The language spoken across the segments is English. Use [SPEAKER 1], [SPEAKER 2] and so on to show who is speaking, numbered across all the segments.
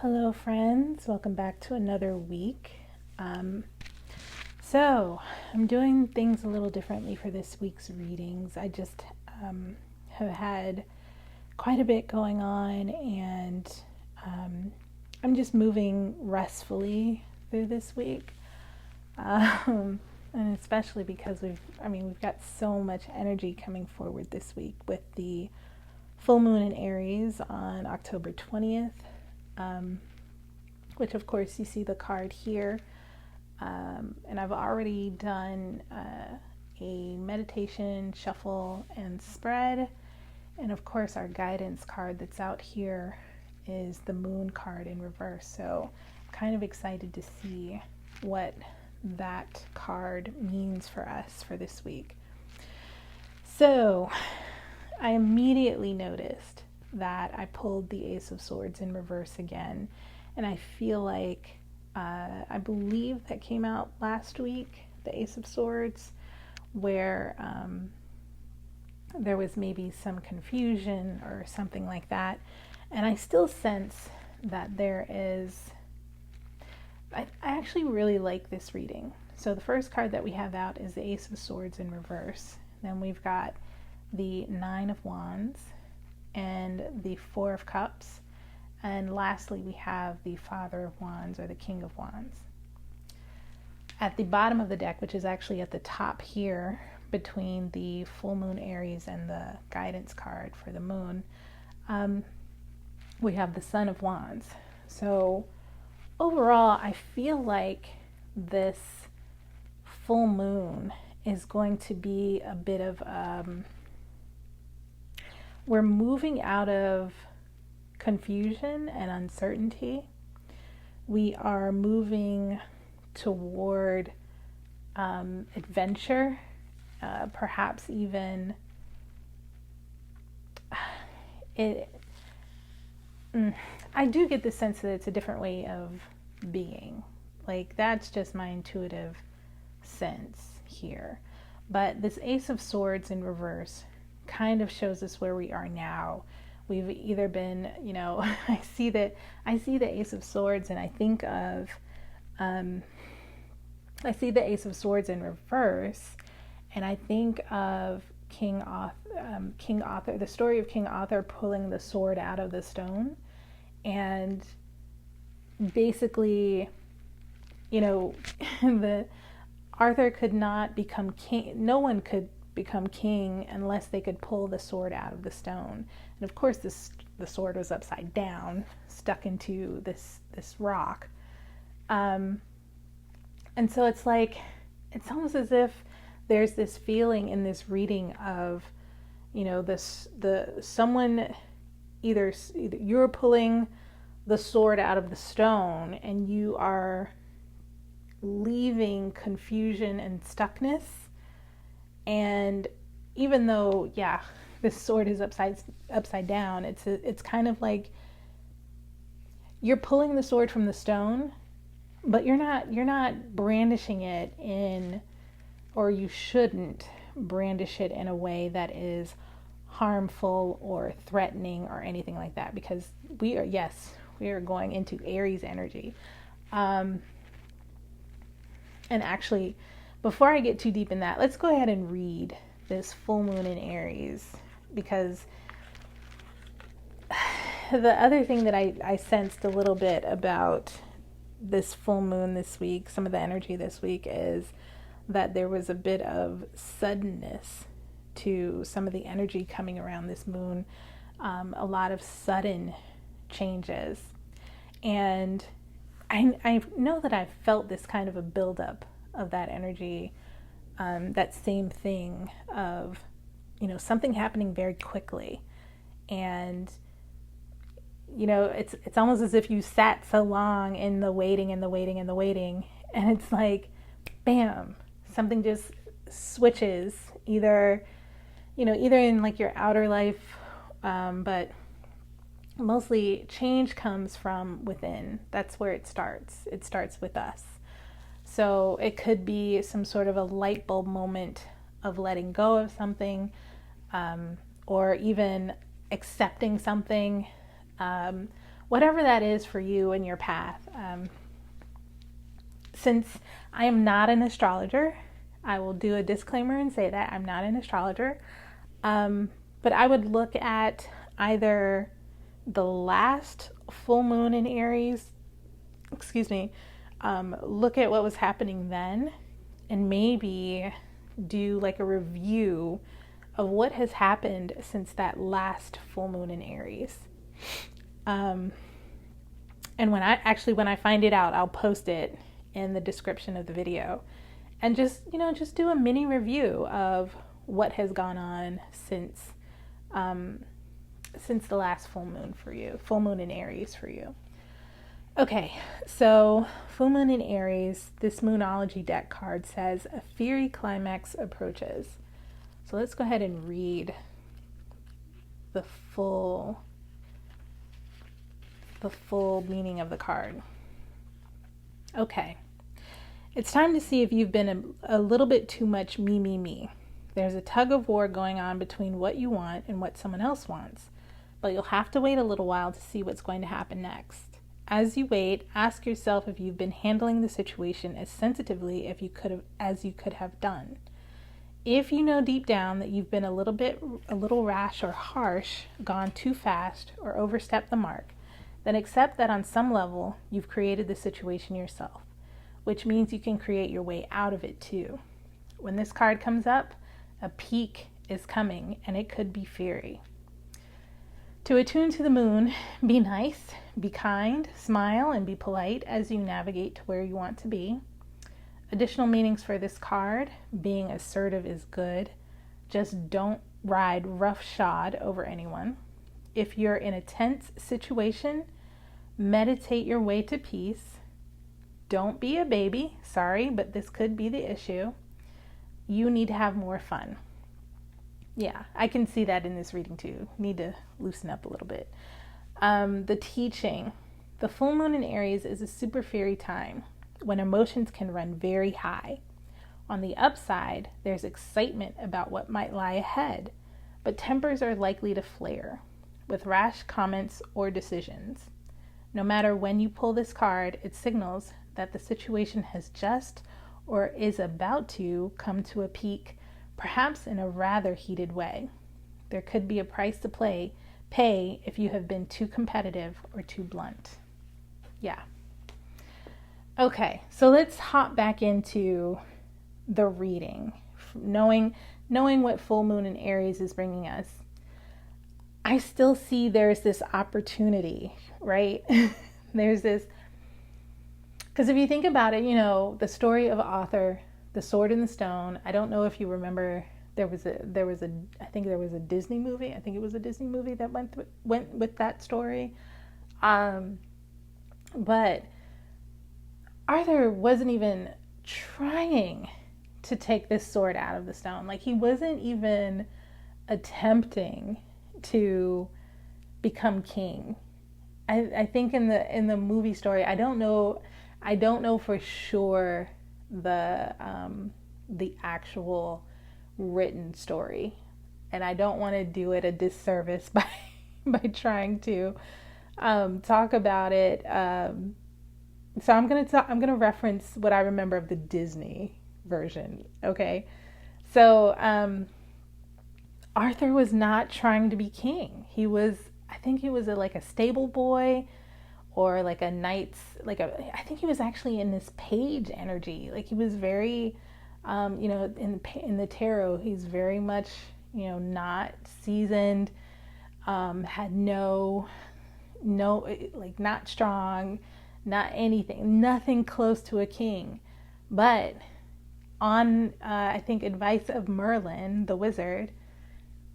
[SPEAKER 1] Hello, friends. Welcome back to another week. So, I'm doing things a little differently for this week's readings. I just have had quite a bit going on, and I'm just moving restfully through this week. And especially because we've got so much energy coming forward this week with the full moon in Aries on October 20th. Which of course you see the card here, and I've already done a meditation, shuffle, and spread, and of course our guidance card that's out here is the moon card in reverse, so I'm kind of excited to see what that card means for us for this week. So I immediately noticed that I pulled the Ace of Swords in reverse again. And I feel like, I believe that came out last week, the Ace of Swords, where there was maybe some confusion or something like that. And I still sense that there is, I actually really like this reading. So the first card that we have out is the Ace of Swords in reverse. Then we've got the Nine of Wands and the Four of Cups. And lastly, we have the Father of Wands or the King of Wands. At the bottom of the deck, which is actually at the top here, between the full moon Aries and the guidance card for the moon, we have the Son of Wands. So overall, I feel like this full moon is going to be a bit of, we're moving out of confusion and uncertainty. We are moving toward adventure, perhaps even I do get the sense that it's a different way of being. Like, that's just my intuitive sense here. But this Ace of Swords in reverse kind of shows us where we are now. We've either been, I see the Ace of Swords and I think of, I see the Ace of Swords in reverse, and I think of King Arthur, the story of King Arthur pulling the sword out of the stone, and basically, the Arthur could not become king. No one could become king unless they could pull the sword out of the stone. And of course the sword was upside down, stuck into this rock. And so it's like, it's almost as if there's this feeling in this reading of, someone either you're pulling the sword out of the stone and you are leaving confusion and stuckness. And even though, this sword is upside down, it's kind of like you're pulling the sword from the stone, but you're not brandishing it in, or you shouldn't brandish it in a way that is harmful or threatening or anything like that, because we are going into Aries energy. And actually, before I get too deep in that, let's go ahead and read this full moon in Aries, because the other thing that I sensed a little bit about this full moon this week, some of the energy this week, is that there was a bit of suddenness to some of the energy coming around this moon, a lot of sudden changes. And I know that I've felt this kind of a buildup of that energy, that same thing of, something happening very quickly. And, it's almost as if you sat so long in the waiting and the waiting and the waiting, and it's like, bam, something just switches, either in like your outer life, but mostly change comes from within. That's where it starts. It starts with us. So it could be some sort of a light bulb moment of letting go of something, or even accepting something, whatever that is for you and your path. Since I am not an astrologer, I will do a disclaimer and say that I'm not an astrologer. But I would look at either the last full moon in Aries, look at what was happening then, and maybe do like a review of what has happened since that last full moon in Aries. And when I find it out, I'll post it in the description of the video, and just do a mini review of what has gone on since the last full moon in Aries for you. Okay, so full moon in Aries, this Moonology deck card says a fiery climax approaches. So let's go ahead and read the full meaning of the card. Okay, it's time to see if you've been a little bit too much me. There's a tug of war going on between what you want and what someone else wants, but you'll have to wait a little while to see what's going to happen next. As you wait, ask yourself if you've been handling the situation as sensitively as you could have done. If you know deep down that you've been a little rash or harsh, gone too fast, or overstepped the mark, then accept that on some level you've created the situation yourself, which means you can create your way out of it too. When this card comes up, a peak is coming, and it could be fiery. To attune to the moon, be nice, be kind, smile, and be polite as you navigate to where you want to be. Additional meanings for this card: being assertive is good. Just don't ride roughshod over anyone. If you're in a tense situation, meditate your way to peace. Don't be a baby. Sorry, but this could be the issue. You need to have more fun. Yeah, I can see that in this reading too. Need to loosen up a little bit. The teaching. The full moon in Aries is a super fiery time when emotions can run very high. On the upside, there's excitement about what might lie ahead, but tempers are likely to flare with rash comments or decisions. No matter when you pull this card, it signals that the situation has just or is about to come to a peak, perhaps in a rather heated way. There could be a price to pay if you have been too competitive or too blunt. Yeah. Okay, so let's hop back into the reading, knowing what full moon in Aries is bringing us. I still see there's this opportunity, right? There's this, because if you think about it, the story of Arthur, the Sword in the Stone. I don't know if you remember. I think there was a Disney movie. I think it was a Disney movie that went with that story. But Arthur wasn't even trying to take this sword out of the stone. Like, he wasn't even attempting to become king. I think in the movie story, I don't know for sure the actual written story, and I don't want to do it a disservice by trying to talk about it. So I'm gonna reference what I remember of the Disney version. Okay, so Arthur was not trying to be king. I think he was like a stable boy, or like a knight's, I think he was actually in this page energy. Like, he was very, in the tarot, he's very much, not seasoned, had no, like, not strong, not anything, nothing close to a king. But on, I think, advice of Merlin, the wizard,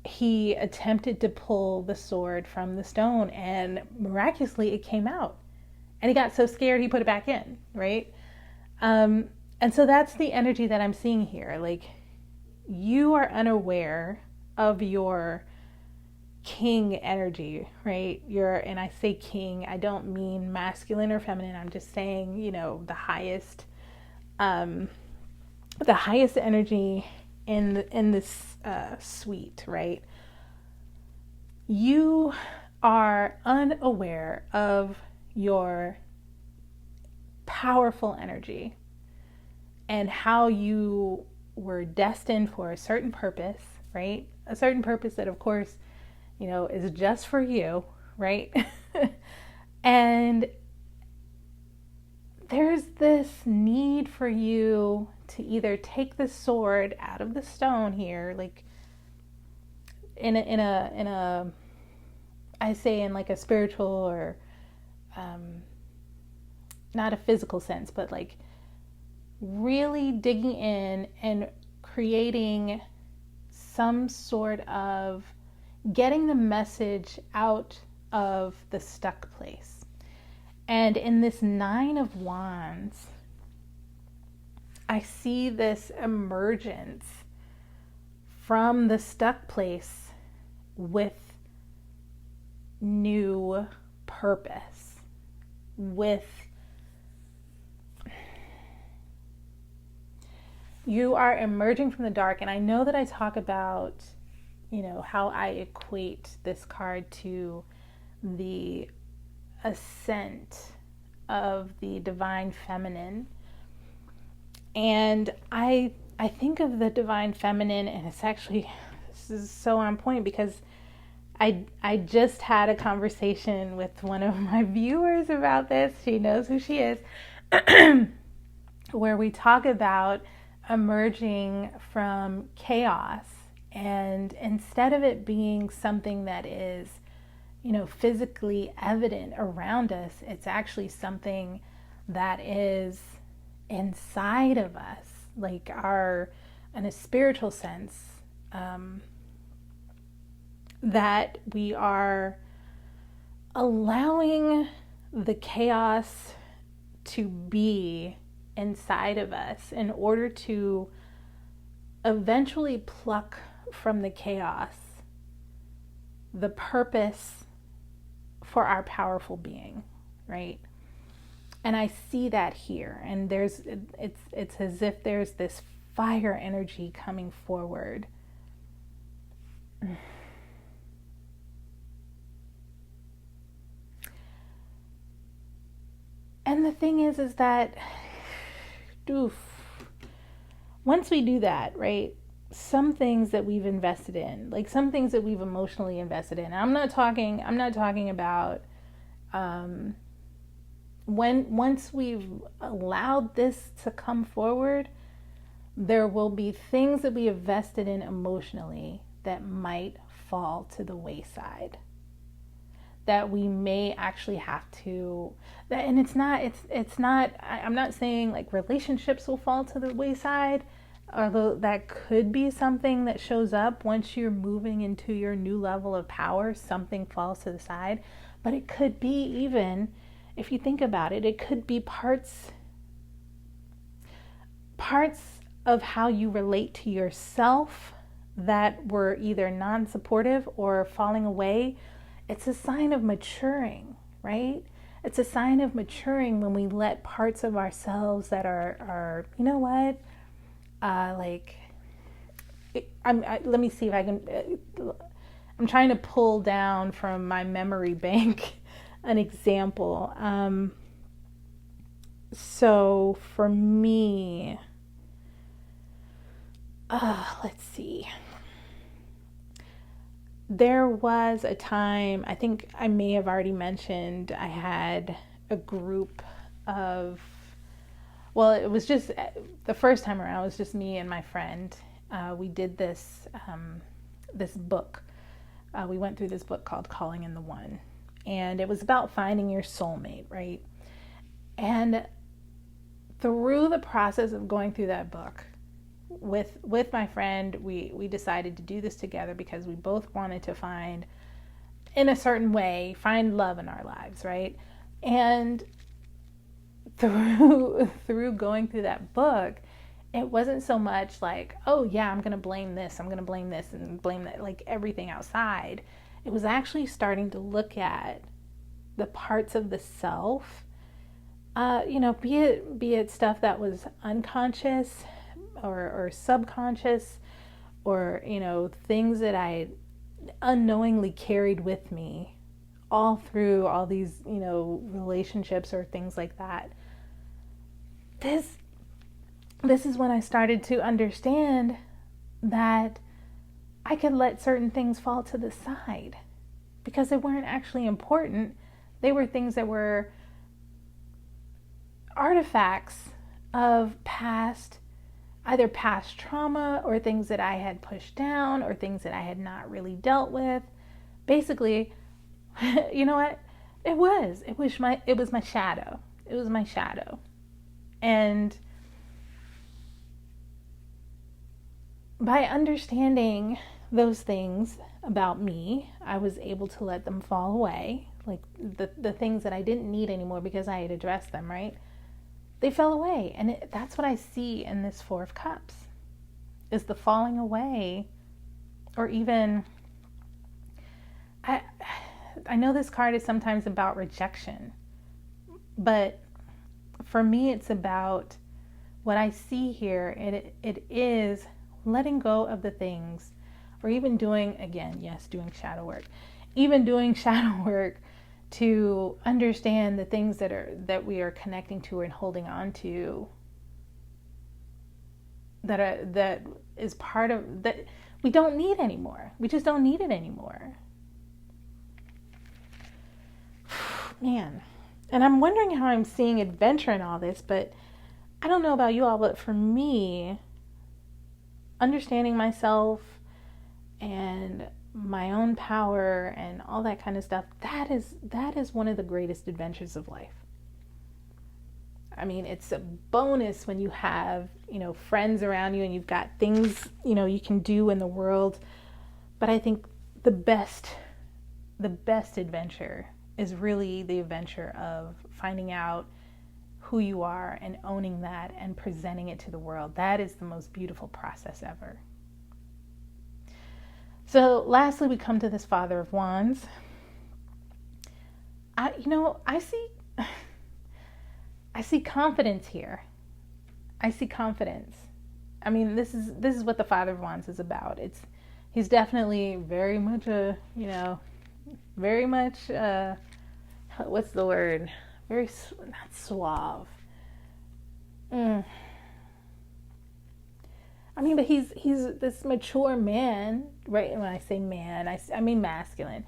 [SPEAKER 1] he attempted to pull the sword from the stone, and miraculously it came out. And he got so scared he put it back in, right? And so that's the energy that I'm seeing here. Like, you are unaware of your king energy, right? And I say king, I don't mean masculine or feminine. I'm just saying, the highest energy in this suite, right? You are unaware of your powerful energy and how you were destined for a certain purpose, right? A certain purpose that, of course, is just for you, right? And there's this need for you to either take the sword out of the stone here, like in a I say in like a spiritual or not a physical sense, but like really digging in and creating some sort of getting the message out of the stuck place. And in this 9 of Wands, I see this emergence from the stuck place with new purpose, with you are emerging from the dark. And I know that I talk about, how I equate this card to the ascent of the divine feminine. And I think of the divine feminine, and it's actually, this is so on point because I just had a conversation with one of my viewers about this. She knows who she is, where we talk about emerging from chaos, and instead of it being something that is, physically evident around us, it's actually something that is inside of us, like in a spiritual sense, that we are allowing the chaos to be inside of us in order to eventually pluck from the chaos the purpose for our powerful being, right? And I see that here, and it's as if there's this fire energy coming forward. And the thing is that once we do that, right, some things that we've invested in, like some things that we've emotionally invested in, I'm not talking about once we've allowed this to come forward, there will be things that we have vested in emotionally that might fall to the wayside, that we may actually have to, and it's not, I'm not saying like relationships will fall to the wayside, although that could be something that shows up once you're moving into your new level of power, something falls to the side. But it could be, even if you think about it, it could be parts of how you relate to yourself that were either non-supportive or falling away. It's a sign of maturing, right? It's a sign of maturing when we let parts of ourselves that are you know what, let me see if I can, I'm trying to pull down from my memory bank an example. So for me, let's see. There was a time, I think I may have already mentioned, I had a group of, well, it was just, the first time around, it was just me and my friend. We did this book. We went through this book called Calling in the One. And it was about finding your soulmate, right? And through the process of going through that book, with my friend, we decided to do this together because we both wanted to find, in a certain way, find love in our lives, right? And through going through that book, it wasn't so much like, oh yeah, I'm going to blame this and blame that, like everything outside. It was actually starting to look at the parts of the self, be it stuff that was unconscious or subconscious, or things that I unknowingly carried with me all through all these, relationships or things like that. This is when I started to understand that I could let certain things fall to the side because they weren't actually important. They were things that were artifacts of either past trauma or things that I had pushed down or things that I had not really dealt with. Basically, you know what? It was my shadow. It was my shadow. And by understanding those things about me, I was able to let them fall away. Like the things that I didn't need anymore because I had addressed them, right? They fell away. And that's what I see in this Four of Cups, is the falling away. Or even, I know this card is sometimes about rejection, but for me it's about what I see here. It is letting go of the things, or even doing shadow work. Even doing shadow work to understand the things that we are connecting to and holding on to, that is part of that we don't need anymore. We just don't need it anymore. Man. And I'm wondering how I'm seeing adventure in all this, but I don't know about you all, but for me, understanding myself and my own power and all that kind of stuff, that is one of the greatest adventures of life. I mean, it's a bonus when you have, friends around you and you've got things, you can do in the world. But I think the best adventure is really the adventure of finding out who you are and owning that and presenting it to the world. That is the most beautiful process ever. So lastly, we come to this Father of Wands. I see confidence here. I see confidence. I mean, this is what the Father of Wands is about. He's definitely very much what's the word? Very, not suave. I mean, but he's this mature man, right? When I say man, I mean masculine.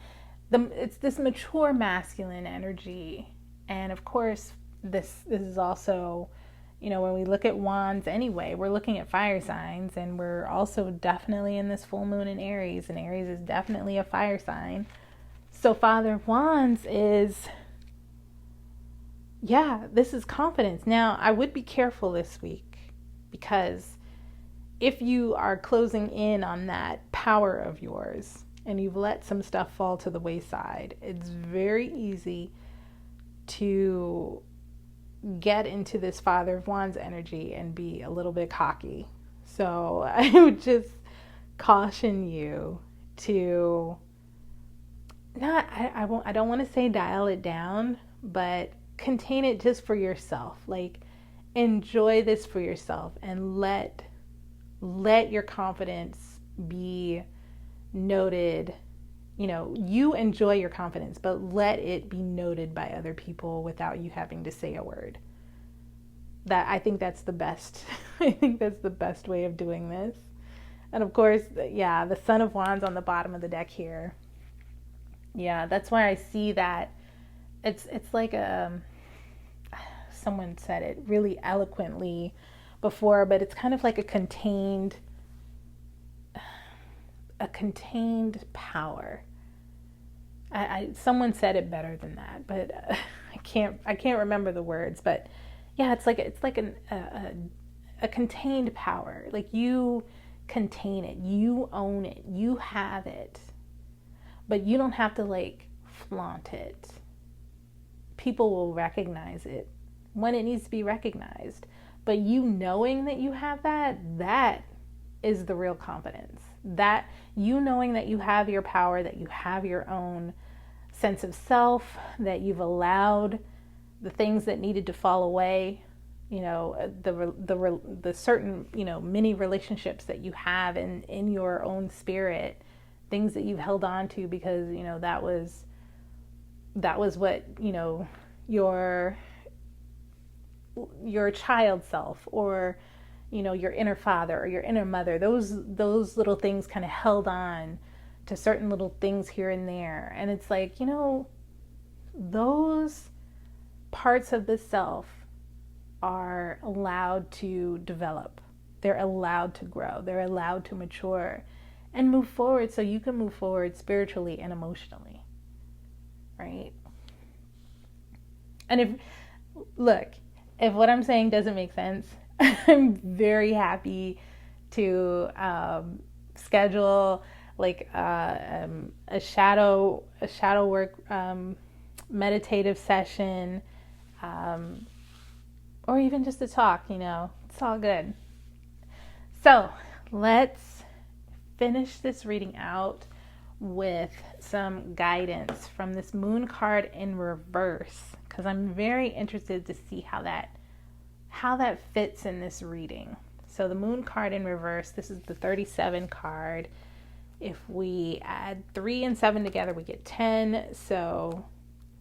[SPEAKER 1] It's this mature masculine energy. And of course, this is also, when we look at wands anyway, we're looking at fire signs, and we're also definitely in this full moon in Aries, and Aries is definitely a fire sign. So Father of Wands is, this is confidence. Now, I would be careful this week, because if you are closing in on that power of yours and you've let some stuff fall to the wayside, it's very easy to get into this Father of Wands energy and be a little bit cocky. So I would just caution you to I don't want to say dial it down, but contain it just for yourself. Like, enjoy this for yourself and let your confidence be noted. You enjoy your confidence, but let it be noted by other people without you having to say a word. I think that's the best. I think that's the best way of doing this. And of course, the Son of Wands on the bottom of the deck here. Yeah, that's why I see that it's like someone said it really eloquently before, but it's kind of like a contained power. Someone said it better than that, but I can't remember the words. But yeah, it's like a contained power. Like, you contain it, you own it, you have it, but you don't have to flaunt it. People will recognize it when it needs to be recognized. But you knowing that you have that is the real confidence. That you knowing that you have your power, that you have your own sense of self, that you've allowed the things that needed to fall away, the certain, many relationships that you have in your own spirit, things that you've held on to because, that was that was what, your child self, or your inner father or your inner mother, those little things kind of held on to certain little things here and there. And it's like, those parts of the self are allowed to develop. They're allowed to grow. They're allowed to mature and move forward, so you can move forward spiritually and emotionally, right? And if what I'm saying doesn't make sense, I'm very happy to schedule like a shadow work meditative session, or even just to talk. It's all good. So let's finish this reading out with some guidance from this moon card in reverse, because I'm very interested to see how that fits in this reading. So the moon card in reverse, this is the 37 card. If we add 3 and 7 together, we get 10. So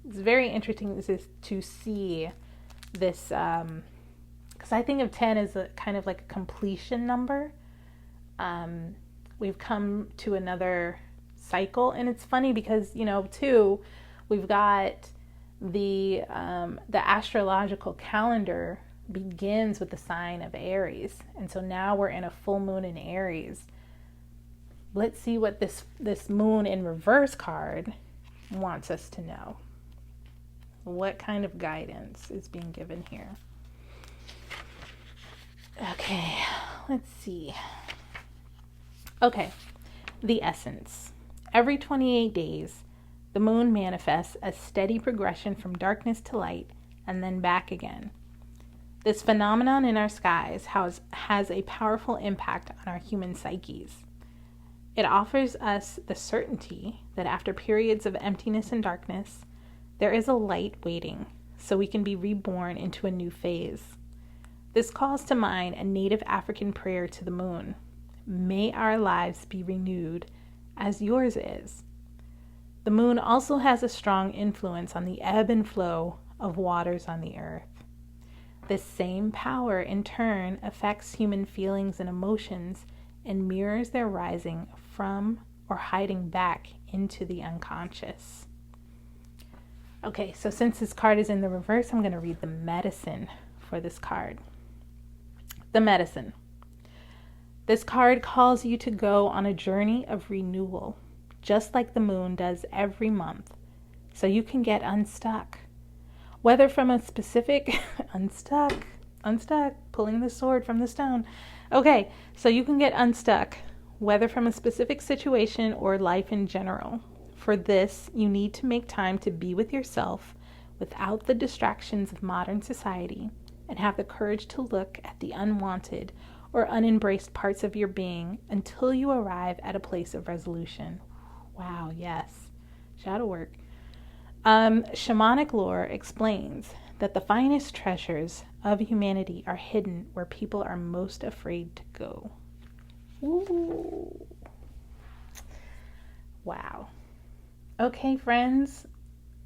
[SPEAKER 1] it's very interesting to see this, because I think of 10 as a kind of like a completion number. We've come to another cycle, and it's funny because, too, we've got the astrological calendar begins with the sign of Aries, and so now we're in a full moon in Aries. Let's see what this moon in reverse card wants us to know. What kind of guidance is being given here? Okay, let's see. Okay, the essence. Every 28 days, the moon manifests a steady progression from darkness to light and then back again. This phenomenon in our skies has a powerful impact on our human psyches. It offers us the certainty that after periods of emptiness and darkness, there is a light waiting, so we can be reborn into a new phase. This calls to mind a native African prayer to the moon. May our lives be renewed as yours is. The moon also has a strong influence on the ebb and flow of waters on the earth. This same power, in turn, affects human feelings and emotions and mirrors their rising from or hiding back into the unconscious. Okay, so since this card is in the reverse, I'm going to read the medicine for this card. The medicine. This card calls you to go on a journey of renewal, just like the moon does every month, so you can get unstuck. Whether from a specific unstuck, pulling the sword from the stone. Okay, so you can get unstuck, whether from a specific situation or life in general. For this, you need to make time to be with yourself without the distractions of modern society, and have the courage to look at the unwanted or unembraced parts of your being until you arrive at a place of resolution. Wow, yes. Shadow work. Shamanic lore explains that the finest treasures of humanity are hidden where people are most afraid to go. Ooh. Wow. Okay, friends.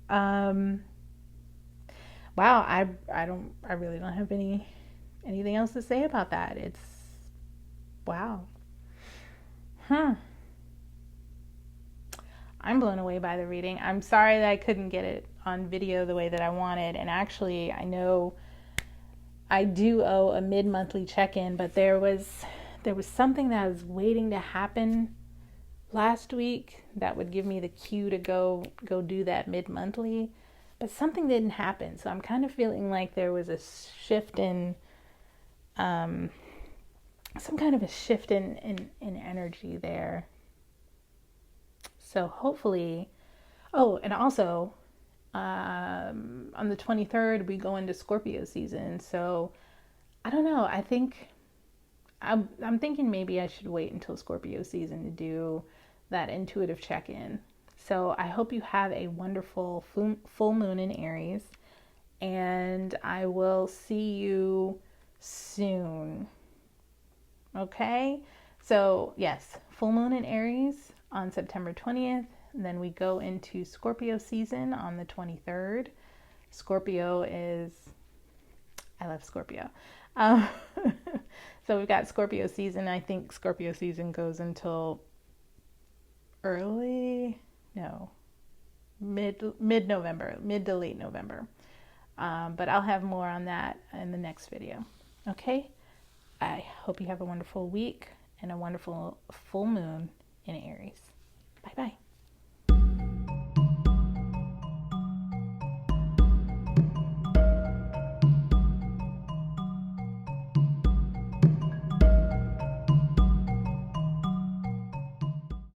[SPEAKER 1] Wow, I really don't have anything else to say about that. It's wow. I'm blown away by the reading. I'm sorry that I couldn't get it on video the way that I wanted. And actually, I know I do owe a mid-monthly check-in, but there was something that was waiting to happen last week that would give me the cue to go do that mid-monthly, but something didn't happen. So I'm kind of feeling like there was a shift in some kind of a shift in energy there. So hopefully, and also on the 23rd, we go into Scorpio season. So I don't know. I think I'm thinking maybe I should wait until Scorpio season to do that intuitive check-in. So I hope you have a wonderful full moon in Aries, and I will see you soon. Okay? So yes, full moon in Aries on September 20th. And then we go into Scorpio season on the 23rd. Scorpio is, I love Scorpio. Um, so we've got Scorpio season. I think Scorpio season goes until mid-November, mid to late November. But I'll have more on that in the next video. Okay? I hope you have a wonderful week and a wonderful full moon in Aries. Bye-bye.